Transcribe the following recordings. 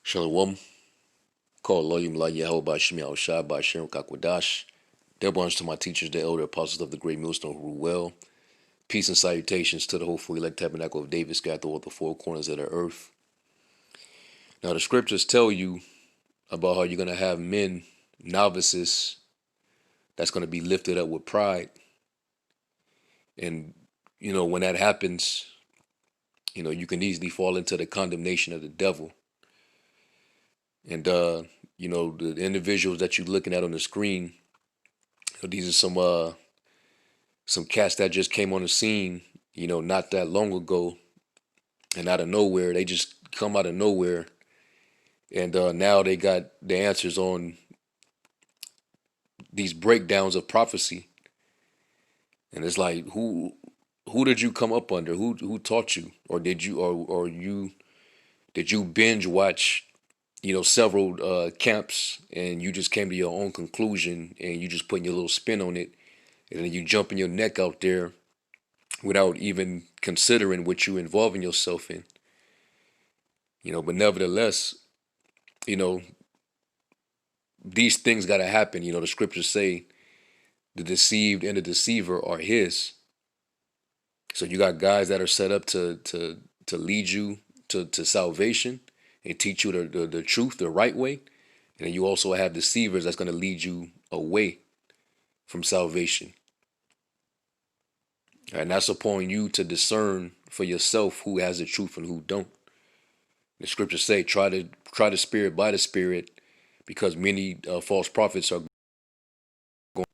Shalom. Call Loyum La Yehovah Shemiel Shai by Shem Kakwadash. Double honors to my teachers, the elder apostles of the great millstone who rule well. Peace and salutations to the hopefully elect tabernacle of David scattered throughout the four corners of the earth. Now, the scriptures tell you about how you're going to have men, novices, that's going to be lifted up with pride. And, when that happens, you can easily fall into the condemnation of the devil. And, the individuals that you're looking at on the screen, these are some cats that just came on the scene, not that long ago, and out of nowhere, they just come out of nowhere, and now they got the answers on these breakdowns of prophecy, and it's like, who did you come up under? Who taught you, or did you binge watch, several camps, and you just came to your own conclusion, and you just putting your little spin on it, and then you jumping your neck out there without even considering what you involving yourself in. But nevertheless, you know, these things got to happen. The scriptures say the deceived and the deceiver are his. So you got guys that are set up to lead you to salvation and teach you the truth, the right way. And then you also have deceivers that's going to lead you away from salvation. And that's upon you to discern for yourself who has the truth and who don't. The scriptures say, try the spirit by the spirit, because many false prophets are going.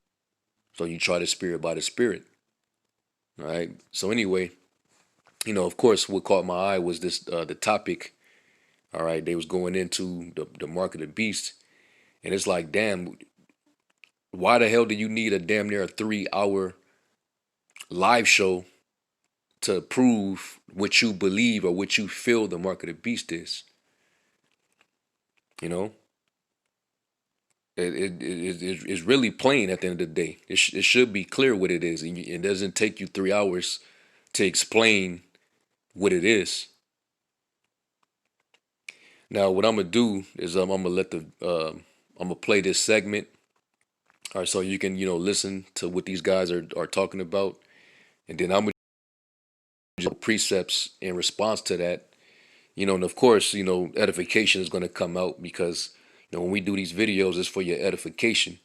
So you try the spirit by the spirit. All right. So anyway, of course, what caught my eye was this the topic. All right, they was going into the mark of the beast, and it's like, damn, why the hell do you need a damn near a 3 hour live show to prove what you believe or what you feel the mark of the beast is? It's really plain at the end of the day. It should be clear what it is. It doesn't take you 3 hours to explain what it is. Now, what I'm gonna do is I'm gonna play this segment. All right, so you can listen to what these guys are talking about, and then I'm gonna give precepts in response to that. And of course, edification is gonna come out, because when we do these videos, it's for your edification.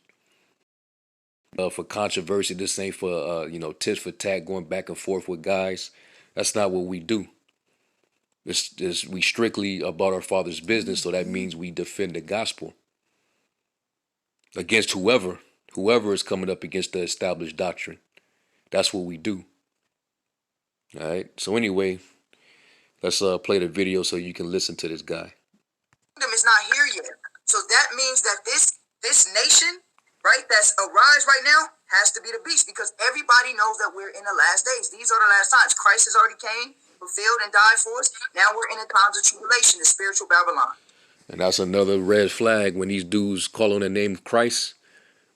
For controversy, this ain't for tit for tat, going back and forth with guys. That's not what we do. We strictly about our Father's business, so that means we defend the gospel against whoever is coming up against the established doctrine. That's what we do. All right. So anyway, let's play the video so you can listen to this guy. Kingdom is not here yet, so that means that this nation, right, that's arise right now, has to be the beast, because everybody knows that we're in the last days. These are the last times. Christ has already came, fulfilled, and died for us. Now we're in the times of tribulation, the spiritual Babylon. And that's another red flag when these dudes call on the name of Christ,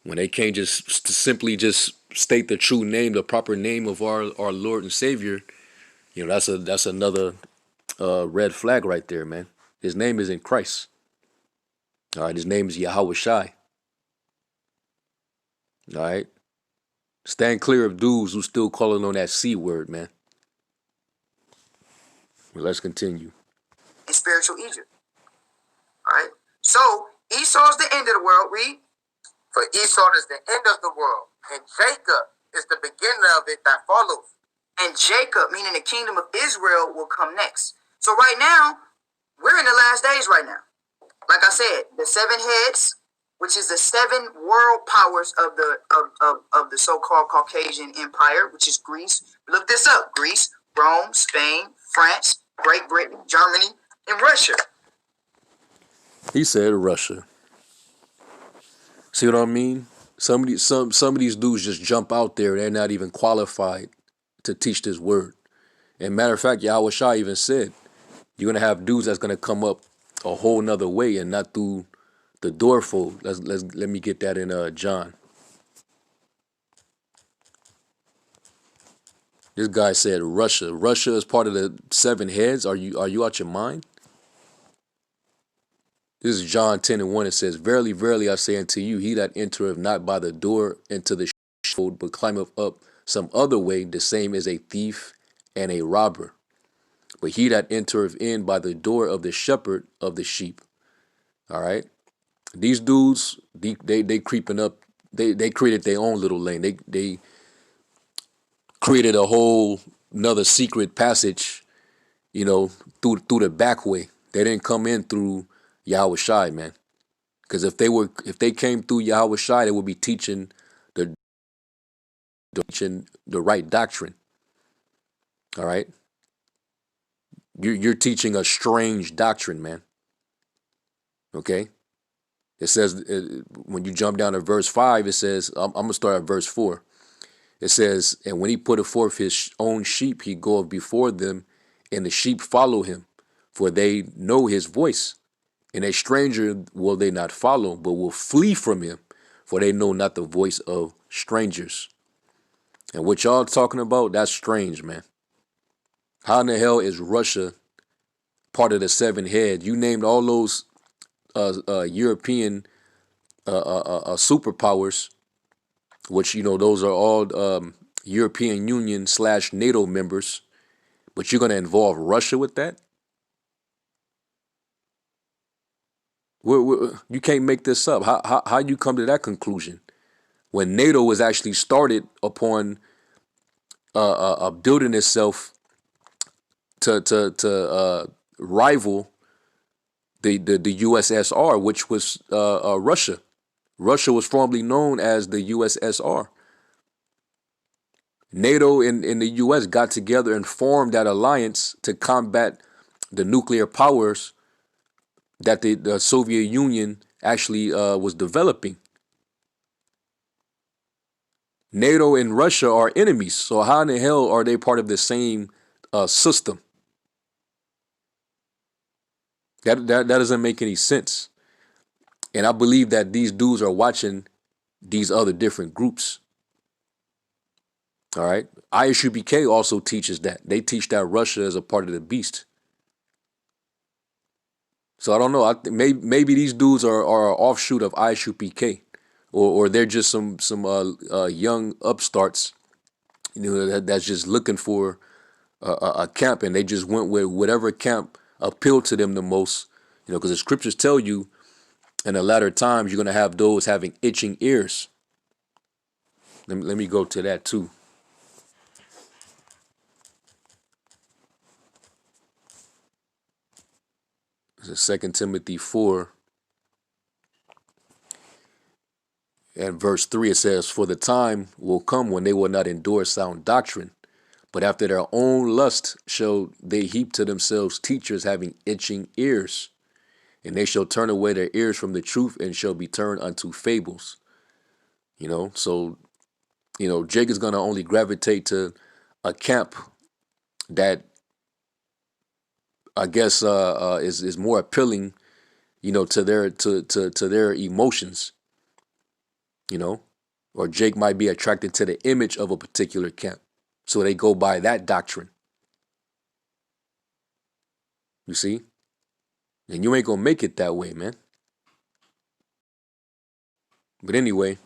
when they can't just simply just state the true name, the proper name of our Lord and Savior. That's another red flag right there, man. His name is in Christ. All right, his name is Yahweh Shai. All right, stand clear of dudes who still calling on that C word, man. Well, let's continue. In spiritual Egypt. All right. So Esau's the end of the world. Read. For Esau is the end of the world, and Jacob is the beginning of it that follows. And Jacob, meaning the kingdom of Israel, will come next. So right now, we're in the last days right now. Like I said, the 7 heads, which is the 7 world powers of the so-called Caucasian Empire, which is Greece. Look this up: Greece, Rome, Spain, France, Great Britain, Germany, and Russia. He said Russia. See what I mean? Some of these dudes just jump out there. They're not even qualified to teach this word. And matter of fact, Yahweh Shai even said, you're gonna have dudes that's gonna come up a whole nother way and not through the doorfold. Let me get that in John. This guy said Russia. Russia is part of the 7 heads. Are you out your mind? This is John 10:1. It says, "Verily, verily, I say unto you, he that entereth not by the door into the sheepfold, but climbeth up some other way, the same is a thief and a robber. But he that entereth in by the door of the shepherd of the sheep." All right. These dudes, they creeping up. They created their own little lane. They created a whole another secret passage, you know, through the back way. They didn't come in through Yahweh Shai, man. Because if they came through Yahweh Shai, they would be the teaching the right doctrine. All right. You're teaching a strange doctrine, man. Okay. It says when you jump down to verse 5, it says, I'm gonna start at verse 4. It says, "And when he putteth forth his own sheep, he goeth before them, and the sheep follow him, for they know his voice. And a stranger will they not follow, but will flee from him, for they know not the voice of strangers." And what y'all talking about, that's strange, man. How in the hell is Russia part of the seven head? You named all those European superpowers, which, you know, those are all European Union / NATO members, but you're going to involve Russia with that? You can't make this up. How you come to that conclusion when NATO was actually started upon building itself to rival the USSR, which was Russia. Russia was formerly known as the USSR. NATO and the US got together and formed that alliance to combat the nuclear powers that the Soviet Union actually was developing. NATO and Russia are enemies, so how in the hell are they part of the same system? That doesn't make any sense. And I believe that these dudes are watching these other different groups. All right. ISUPK also teaches that. They teach that Russia is a part of the beast. So I don't know. Maybe these dudes are an offshoot of ISUPK, or they're just some young upstarts, you know, that's just looking for a camp, and they just went with whatever camp appealed to them the most. You know, because the scriptures tell you in the latter times you're gonna have those having itching ears. Let me go to that too. This is 2 Timothy 4 and verse 3. It says, "For the time will come when they will not endure sound doctrine, but after their own lust shall they heap to themselves teachers having itching ears. And they shall turn away their ears from the truth and shall be turned unto fables." You know, so, you know, Jake is going to only gravitate to a camp that I guess is more appealing, you know, to their emotions, you know, or Jake might be attracted to the image of a particular camp. So they go by that doctrine. You see? And you ain't going to make it that way, man. But anyway,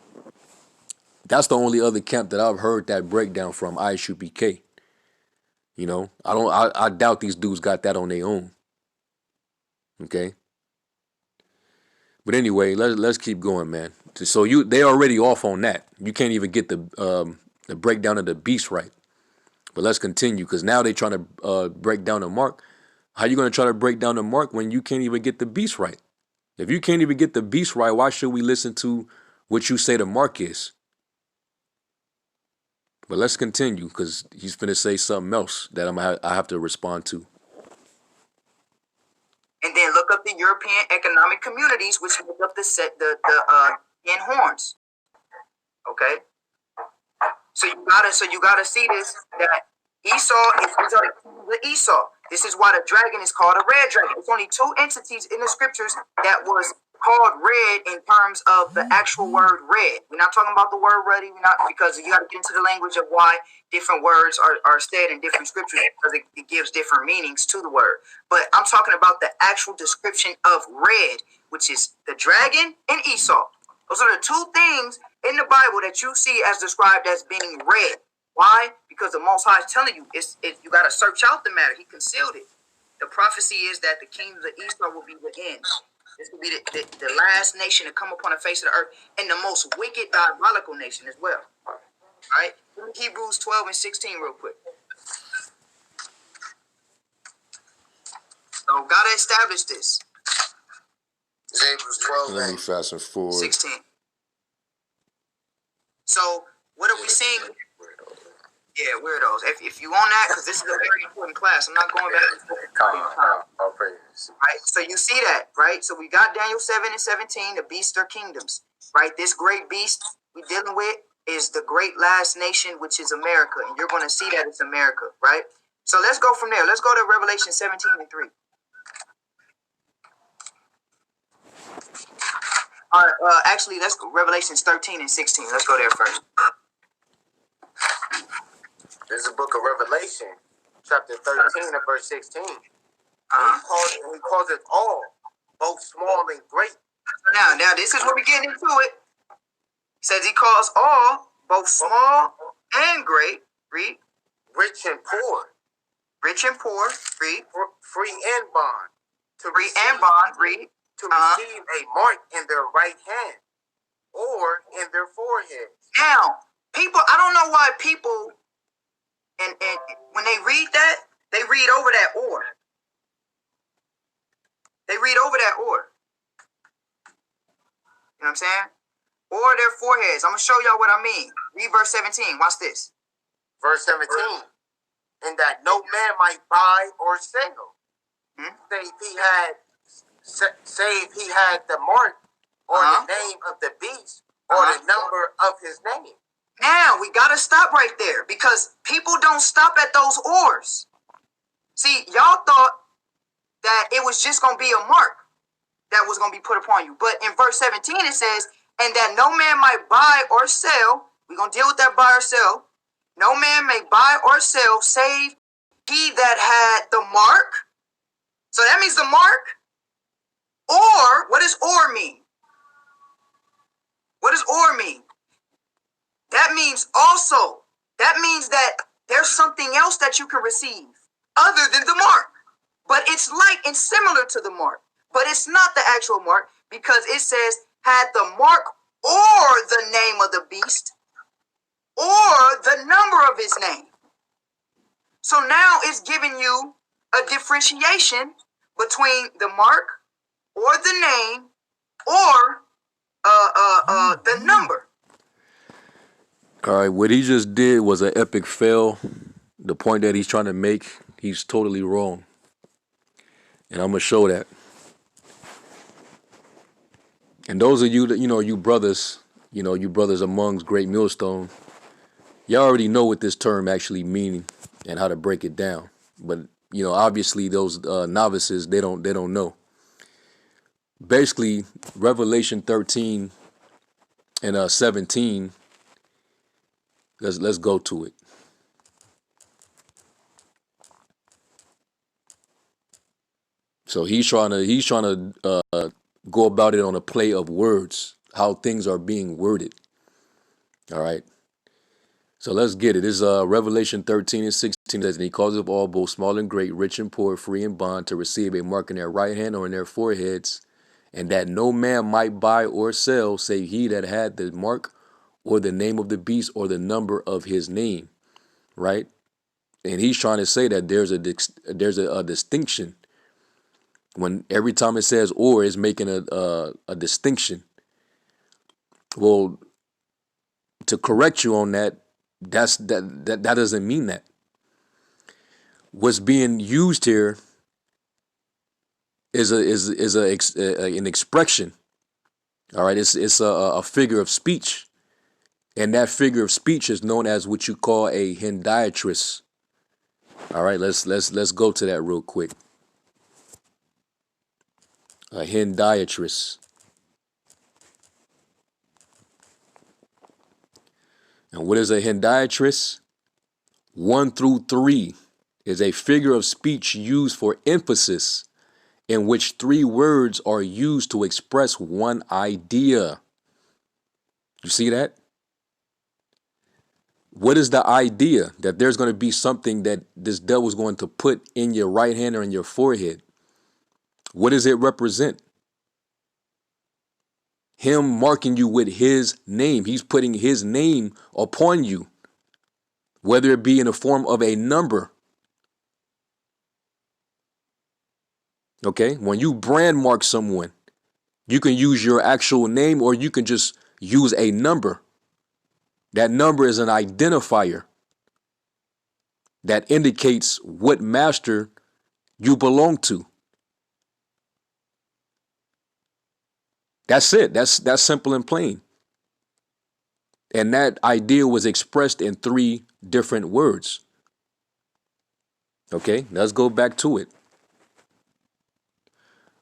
that's the only other camp that I've heard that breakdown from, ISUPK. You know, I doubt these dudes got that on their own. Okay. But anyway, let's keep going, man. So they already off on that. You can't even get the breakdown of the beast right. But let's continue, because now they're trying to break down the mark. How you going to try to break down the mark when you can't even get the beast right? If you can't even get the beast right, why should we listen to what you say the mark is? But let's continue, because he's finna say something else that I have to respond to. And then look up the European economic communities, which make up the 10 horns. Okay. So you gotta see this, that Esau is the Esau. This is why the dragon is called a red dragon. There's only two entities in the scriptures that was called red in terms of the actual word red. We're not talking about the word ready. We're not, because you got to get into the language of why different words are said in different scriptures, because it gives different meanings to the word. But I'm talking about the actual description of red, which is the dragon and Esau. Those are the two things in the Bible that you see as described as being red. Why? Because the Most High is telling you, you got to search out the matter. He concealed it. The prophecy is that the kingdoms of Esau will be the end. This will be the last nation to come upon the face of the earth, and the most wicked, diabolical nation as well. All right? Hebrews 12 and 16 real quick. So gotta establish this. Hebrews 12 Let me fast and forward. 16. So what are we seeing? Yeah, weirdos. If you on that, because this is a very important class. I'm not going back and forth. All praise. Right? So you see that, right? So we got Daniel 7 and 17, the beasts are kingdoms. Right? This great beast we're dealing with is the great last nation, which is America. And you're going to see that it's America, right? So let's go from there. Let's go to Revelation 17 and 3. All right, actually, let's go Revelations 13 and 16. Let's go there first. This is the book of Revelation, chapter 13 and verse 16. He calls it all, both small and great. Now, this is where we're getting into it. He says he calls all, both small and great, read. Rich and poor. Rich and poor, read. Free and bond. Free and bond, read. To receive a mark in their right hand or in their foreheads. Now, people, I don't know why people, and when they read that, they read over that or. They read over that or. You know what I'm saying? Or their foreheads. I'm going to show y'all what I mean. Read verse 17. Watch this. Verse 17. And that no man might buy or sell. Save he had the mark or the name of the beast or the number of his name. Now, we got to stop right there because people don't stop at those ors. See, y'all thought that it was just going to be a mark that was going to be put upon you. But in verse 17, it says, and that no man might buy or sell. We're going to deal with that buy or sell. No man may buy or sell save he that had the mark. So that means the mark. Or, what does or mean? What does or mean? That means also. That means that there's something else that you can receive other than the mark. But it's like and similar to the mark. But it's not the actual mark because it says had the mark or the name of the beast or the number of his name. So now it's giving you a differentiation between the mark or the name or the number. All right, what he just did was an epic fail. The point that he's trying to make, he's totally wrong. And I'm going to show that. And those of you that, you brothers amongst Great Millstone, y'all already know what this term actually means and how to break it down. But, obviously those novices, they don't know. Basically, Revelation 13 and 17, let's go to it. So he's trying to go about it on a play of words, how things are being worded. All right. So let's get it. This is Revelation 13 and 16 says, and he calls up all, both small and great, rich and poor, free and bond, to receive a mark in their right hand or in their foreheads, and that no man might buy or sell, save he that had the mark or the name of the beast or the number of his name. Right. And he's trying to say that there's a distinction. When every time it says or, it's making a distinction. Well, to correct you on that, that doesn't mean that. What's being used here is an expression. All right, it's a figure of speech, and that figure of speech is known as what you call a hendiatress. All right, let's go to that real quick. A hendiatress. And what is a hendiatress? 1 through 3 is a figure of speech used for emphasis in which three words are used to express one idea. You see that? What is the idea? That there's going to be something that this devil's going to put in your right hand or in your forehead. What does it represent? Him marking you with his name. He's putting his name upon you, whether it be in the form of a number. Okay, when you brand mark someone, you can use your actual name or you can just use a number. That number is an identifier that indicates what master you belong to. That's it. That's simple and plain. And that idea was expressed in three different words. Okay, let's go back to it.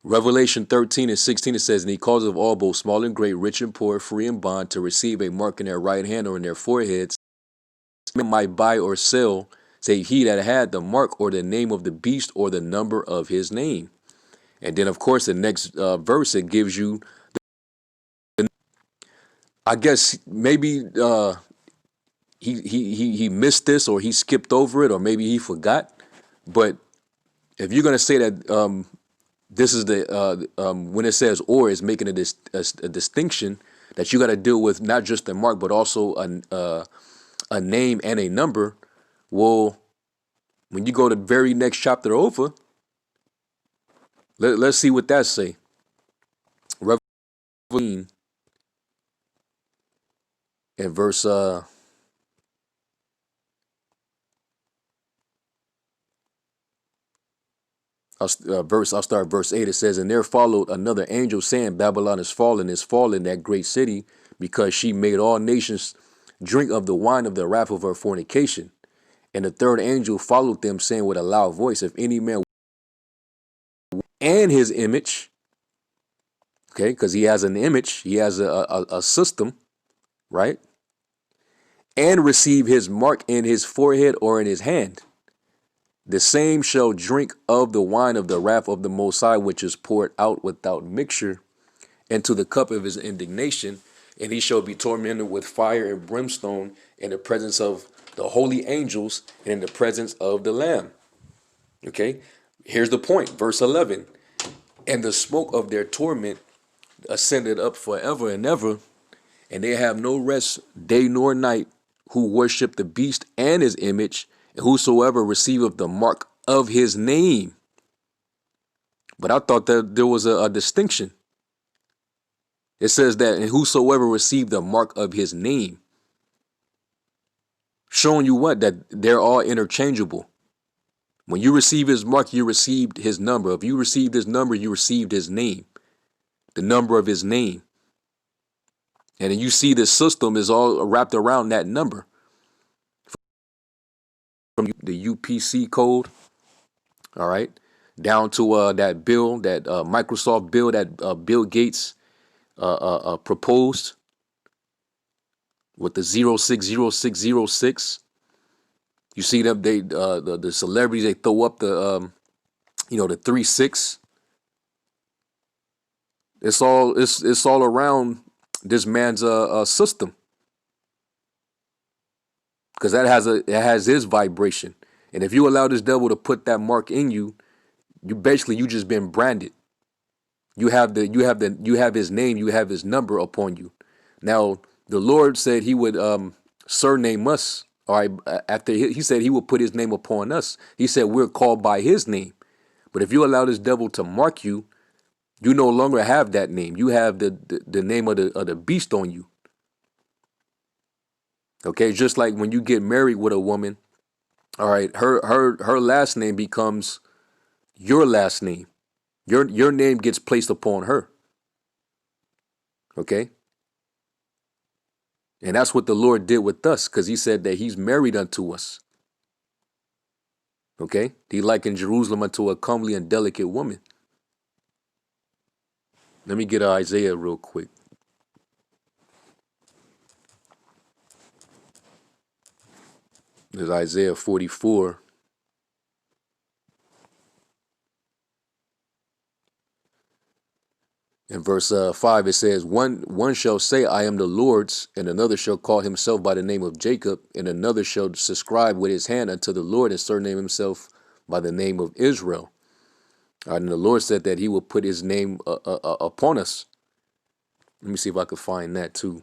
Revelation 13 and 16, it says, and he calls of all, both small and great, rich and poor, free and bond, to receive a mark in their right hand or in their foreheads, might buy or sell, save he that had the mark or the name of the beast or the number of his name. And then, of course, the next verse, it gives you, I guess maybe he missed this or he skipped over it or maybe he forgot. But if you're going to say that this is the when it says or, is making a distinction that you got to deal with not just the mark but also a name and a number. Well, when you go to the very next chapter over, let's see what that say. Revelation in verse I'll start verse 8. It says, and there followed another angel saying, Babylon is fallen, that great city, because she made all nations drink of the wine of the wrath of her fornication. And the third angel followed them, saying with a loud voice, if any man and his image, okay, because he has an image, he has a system, right? And receive his mark in his forehead or in his hand, the same shall drink of the wine of the wrath of the Most High, which is poured out without mixture into the cup of his indignation, and he shall be tormented with fire and brimstone in the presence of the holy angels and in the presence of the Lamb. Okay, here's the point, verse 11. And the smoke of their torment ascended up forever and ever, and they have no rest day nor night, who worship the beast and his image, and whosoever receiveth the mark of his name. But I thought that there was a distinction. It says that, and whosoever received the mark of his name, showing you what? That they're all interchangeable. When you receive his mark, you received his number. If you received his number, you received his name, the number of his name. And then you see the system is all wrapped around that number. From the UPC code, all right, down to that bill, that Microsoft bill that Bill Gates proposed with the 060606. You see them, they the celebrities, they throw up the the 36. It's all around this man's system, because it has his vibration. And if you allow this devil to put that mark in you, you just been branded. You have his name, you have his number upon you. Now the Lord said he would surname us. All right, after he said he would put his name upon us. He said we're called by his name. But if you allow this devil to mark you, you no longer have that name. You have the name of the beast on you. Okay, just like when you get married with a woman, all right, her last name becomes your last name. Your name gets placed upon her. Okay? And that's what the Lord did with us, because he said that he's married unto us. Okay? He likened Jerusalem unto a comely and delicate woman. Let me get Isaiah real quick. There's Isaiah 44. In verse 5, it says, one shall say, I am the Lord's, and another shall call himself by the name of Jacob, and another shall subscribe with his hand unto the Lord and surname himself by the name of Israel. And the Lord said that he will put his name upon us. Let me see if I can find that too.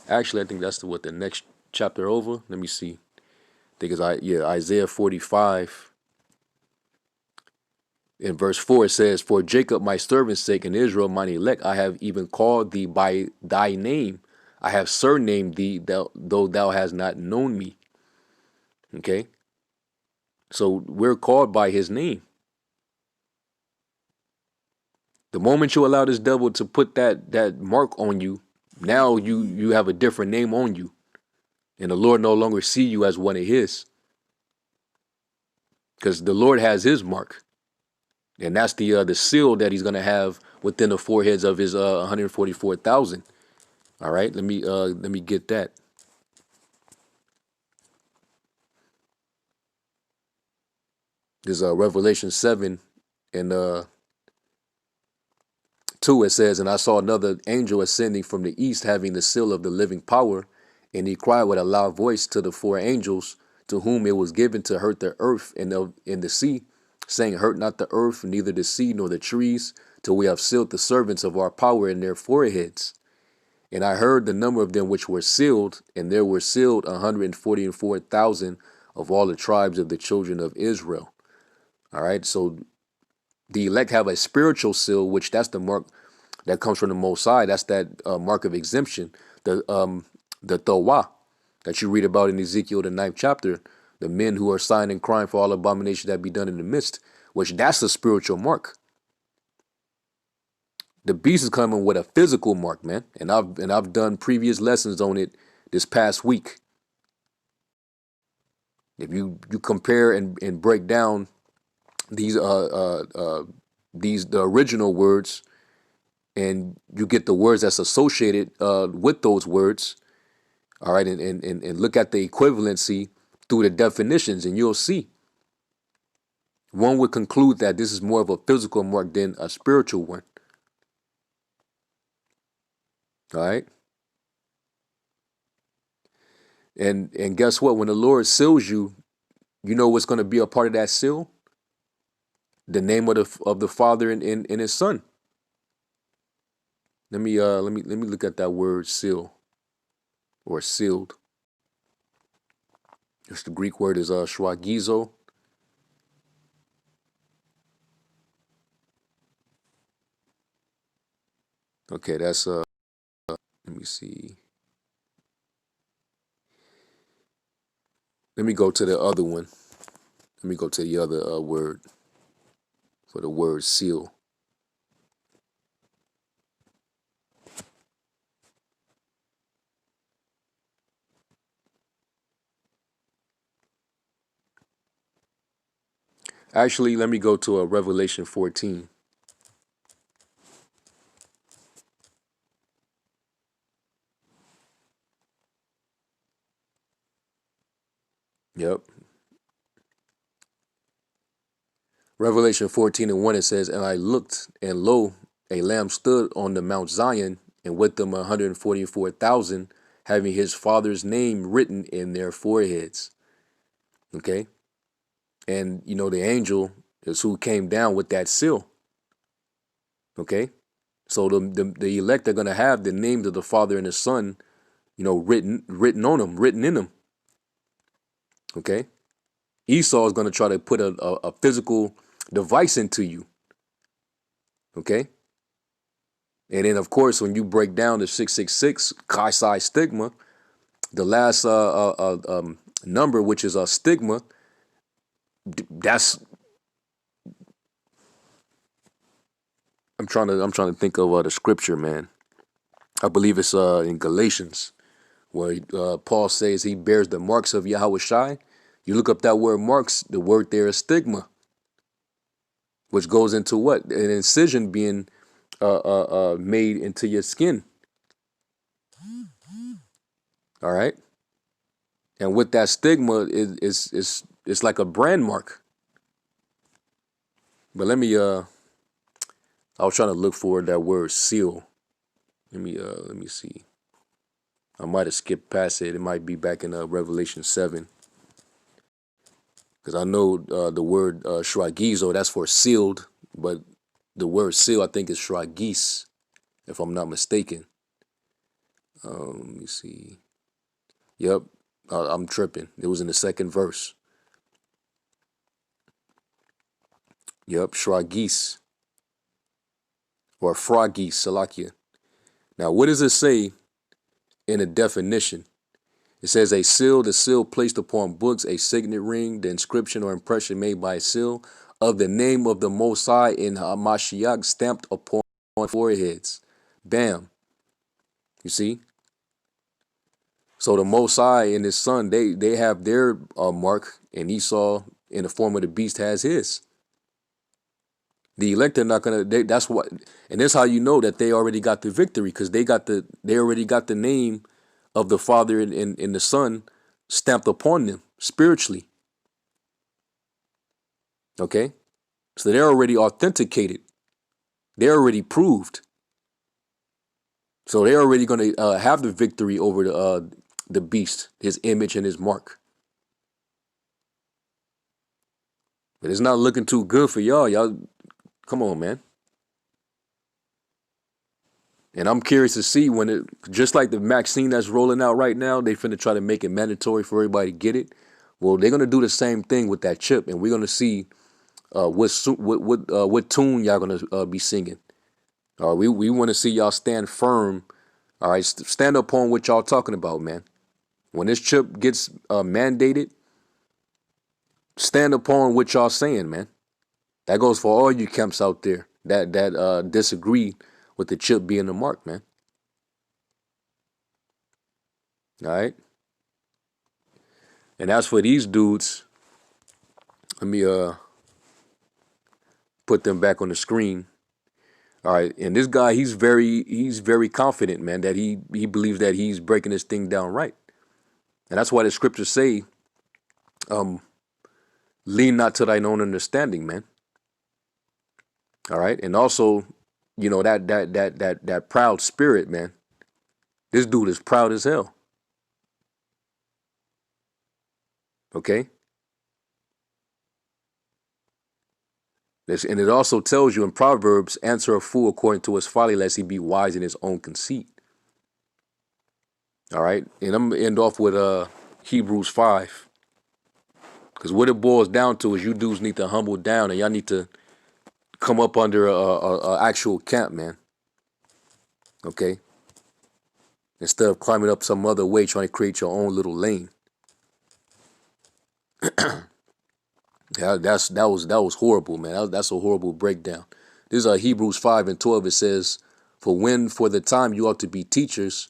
Actually, I think that's what the next chapter over. Let me see. I think it's Isaiah 45. In verse 4 it says, for Jacob my servant's sake and Israel mine elect, I have even called thee by thy name. I have surnamed thee, though thou hast not known me. Okay? So we're called by his name. The moment you allow this devil to put that mark on you, now you have a different name on you. And the Lord no longer see you as one of his. Because the Lord has his mark. And that's the seal that he's gonna have within the foreheads of his 144,000. All right, let me get that. There's Revelation 7 and 2. It says, and I saw another angel ascending from the east, having the seal of the living power, and he cried with a loud voice to the four angels, to whom it was given to hurt the earth and in the sea, saying, hurt not the earth, neither the sea nor the trees, till we have sealed the servants of our power in their foreheads. And I heard the number of them which were sealed, and there were sealed 144,000 of all the tribes of the children of Israel. All right, so the elect have a spiritual seal, which that's the mark that comes from the Most High. That's that mark of exemption, the Tawah that you read about in Ezekiel the 9th chapter. The men who are sighing and crying for all abominations that be done in the midst, which that's a spiritual mark. The beast is coming with a physical mark, man, and I've done previous lessons on it this past week. If you compare and break down these the original words, and you get the words that's associated with those words, all right, and look at the equivalency through the definitions, and you'll see. One would conclude that this is more of a physical mark than a spiritual one. All right. And guess what? When the Lord seals you, you know what's going to be a part of that seal? The name of the Father and his Son. Let me look at that word seal or sealed. It's the Greek word is schwagizo. Okay, that's let me see. Let me go to the other one. Let me go to the other word for the word seal. Actually, let me go to Revelation 14. Yep. Revelation 14 and 1, it says, and I looked, and lo, a lamb stood on the Mount Zion, and with them 144,000, having his father's name written in their foreheads. Okay. And, you know, the angel is who came down with that seal. Okay. So the elect are going to have the names of the Father and the Son, you know, written on them, written in them. Okay. Esau is going to try to put a physical device into you. Okay. And then, of course, when you break down the 666 Chi Psi stigma, the last number, which is a stigma, that's I'm trying to think of the scripture, man. I believe it's in Galatians, where Paul says he bears the marks of Yahweh Shai. You look up that word marks, the word there is stigma, which goes into what? An incision being made into your skin. All right. And with that stigma is it's like a brand mark. But let me I was trying to look for that word seal. Let me see. I might have skipped past it. It might be back in Revelation 7. Because I know the word shragizo, that's for sealed, but the word seal, I think, is shragis, if I'm not mistaken. Let me see. Yep, I'm tripping. It was in the second verse. Yep, shragis, or fragis, salakia. Now, what does it say in a definition? It says a seal placed upon books, a signet ring, the inscription or impression made by a seal of the name of the Most High in Hamashiach stamped upon foreheads. Bam. You see? So the Most High and his son, they have their mark, and Esau in the form of the beast has his. The elect are not gonna. That's what, and that's how you know that they already got the victory, because they already got the name of the Father and the Son stamped upon them spiritually. Okay, so they're already authenticated. They're already proved. So they're already going to have the victory over the beast, his image and his mark. But it's not looking too good for y'all. Y'all, come on, man. And I'm curious to see when it, just like the vaccine that's rolling out right now, they finna try to make it mandatory for everybody to get it. Well, they're gonna do the same thing with that chip, and we're gonna see what tune y'all gonna be singing. All right, we want to see y'all stand firm. All right, stand up on what y'all talking about, man. When this chip gets mandated, stand upon what y'all saying, man. That goes for all you camps out there that disagree with the chip being the mark, man. All right. And as for these dudes, let me put them back on the screen. All right. And this guy, he's very confident, man, that he believes that he's breaking this thing down right. And that's why the scriptures say, lean not to thine own understanding, man. All right. And also, you know, that proud spirit, man. This dude is proud as hell. Okay. And it also tells you in Proverbs, answer a fool according to his folly, lest he be wise in his own conceit. All right. And I'm going to end off with Hebrews 5. Because what it boils down to is you dudes need to humble down, and y'all need to come up under a actual camp, man. Okay. Instead of climbing up some other way, trying to create your own little lane. Yeah, that was horrible, man. That's a horrible breakdown. This is Hebrews 5:12. It says, "For when for the time you ought to be teachers,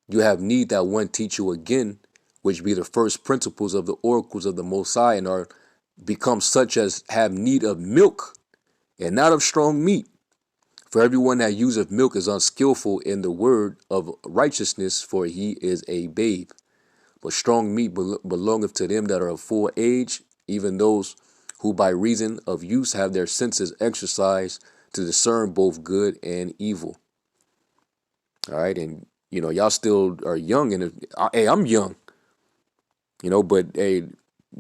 you have need that one teach you again, which be the first principles of the oracles of the Most High, and are become such as have need of milk, and not of strong meat. For everyone that useth milk is unskillful in the word of righteousness, for he is a babe. But strong meat belongeth to them that are of full age, even those who by reason of use have their senses exercised to discern both good and evil." All right. And, you know, y'all still are young. And hey, I'm young, you know, but hey,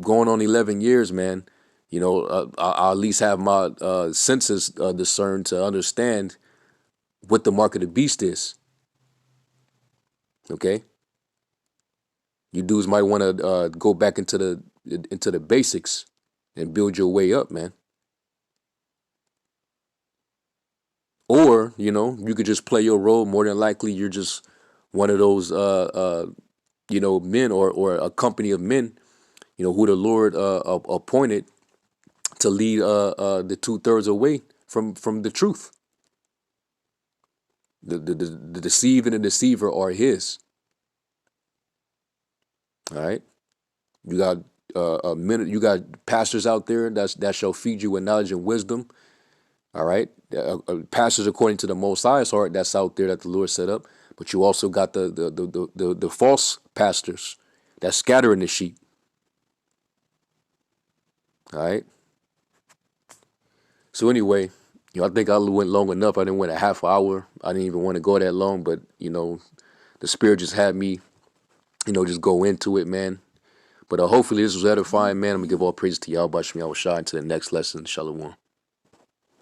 going on 11 years, man, you know, I'll at least have my senses discerned to understand what the mark of the beast is. Okay. You dudes might want to go back into the basics and build your way up, man. Or, you know, you could just play your role. More than likely, you're just one of those, you know, men or a company of men, you know, who the Lord appointed to lead the 2/3 away from the truth. The deceived and the deceiver are his. All right. You got you got pastors out there that shall feed you with knowledge and wisdom. All right. Pastors according to the Most High's heart that's out there that the Lord set up. But you also got the false pastors that scattering the sheep. All right. So anyway, I think I went long enough. I didn't went a half hour. I didn't even want to go that long, but the spirit just had me, just go into it, man. But hopefully this was edifying, man. I'm gonna give all praise to y'all. Shmi. I will shine to the next lesson. Shalom.